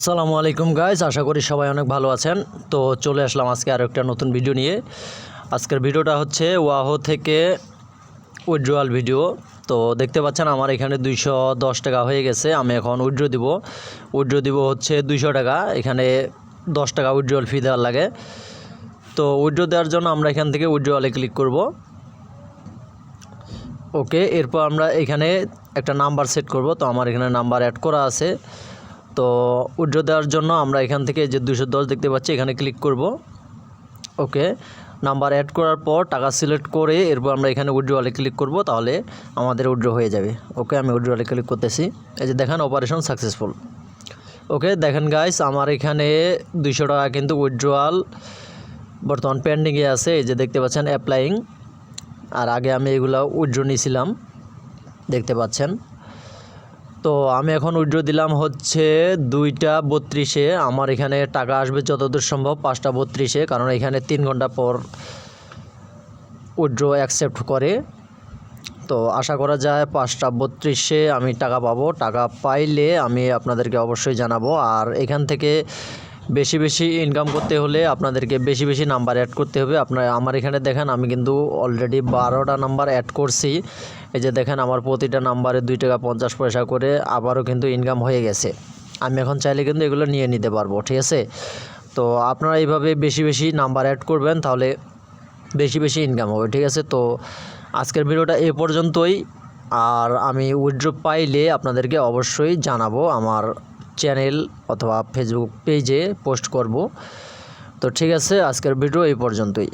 আসসালামু আলাইকুম গাইস, আশা করি সবাই অনেক ভালো আছেন। তো চলে আসলাম আজকে আরও একটা নতুন ভিডিও নিয়ে। আজকের ভিডিওটা হচ্ছে ওয়াহো থেকে উইথড্রয়াল ভিডিও। তো দেখতে পাচ্ছেন আমার এখানে 210 টাকা হয়ে গেছে। আমি এখন উইথড্র দিব হচ্ছে 200 টাকা। এখানে 10 টাকা উইথড্রয়াল ফি দেওয়ার লাগে। তো উইথড্র দেওয়ার জন্য আমরা এখান থেকে উইথড্রয়ালে ক্লিক করব। ওকে, এরপর আমরা এখানে একটা নাম্বার সেট করব। তো আমার এখানে নাম্বার অ্যাড করা আছে। তো উইথড্র দেওয়ার জন্য আমরা এখান থেকে যে 210 দেখতে পাচ্ছি এখানে ক্লিক করব। ওকে, নাম্বার অ্যাড করার পর টাকা সিলেক্ট করে এরপর আমরা এখানে উইথড্রয়ালে ক্লিক করব, তাহলে আমাদের উইথড্র হয়ে যাবে। ওকে, আমি উইথড্রয়ালে ক্লিক করতেছি। এই যে দেখেন অপারেশন সাকসেসফুল। ওকে, দেখেন গাইস আমার এখানে 200 টাকা কিন্তু উইথড্রয়াল বর্তমান পেন্ডিংয়ে আছে। এই যে দেখতে পাচ্ছেন অ্যাপ্লাইং। আর আগে আমি এগুলো উইথড্র নিয়েছিলাম, দেখতে পাচ্ছেন। তো আমি এখন উইথড্র দিলাম হচ্ছে 2টা 32-এ। আমার এখানে টাকা আসবে যতদূর সম্ভব 5টা 32-এ, কারণ এখানে 3 ঘন্টা পর উইথড্র অ্যাকসেপ্ট করে। তো আশা করা যায় 5টা 32-এ আমি টাকা পাবো। টাকা পাইলে আমি আপনাদেরকে অবশ্যই জানাবো। আর এখান থেকে বেশি বেশি ইনকাম করতে হলে আপনাদেরকে বেশি বেশি নাম্বার অ্যাড করতে হবে। আমার এখানে দেখেন আমি কিন্তু অলরেডি 12টা নাম্বার অ্যাড করছি। এই যে দেখেন আমার প্রতিটা নাম্বারে 2 টাকা 50 পয়সা করে আবারও কিন্তু ইনকাম হয়ে গেছে। আমি এখন চাইলে কিন্তু এগুলো নিয়ে নিতে পারবো, ঠিক আছে। তো আপনারা এইভাবে বেশি বেশি নাম্বার অ্যাড করবেন, তাহলে বেশি বেশি ইনকাম হবে, ঠিক আছে। তো আজকের ভিডিওটা এ পর্যন্তই। আর আমি উইথড্র পাইলে আপনাদেরকে অবশ্যই জানাবো, আমার চ্যানেল অথবা ফেসবুক পেজে পোস্ট করব। তো ঠিক আছে, আজকের ভিডিও এই পর্যন্তই।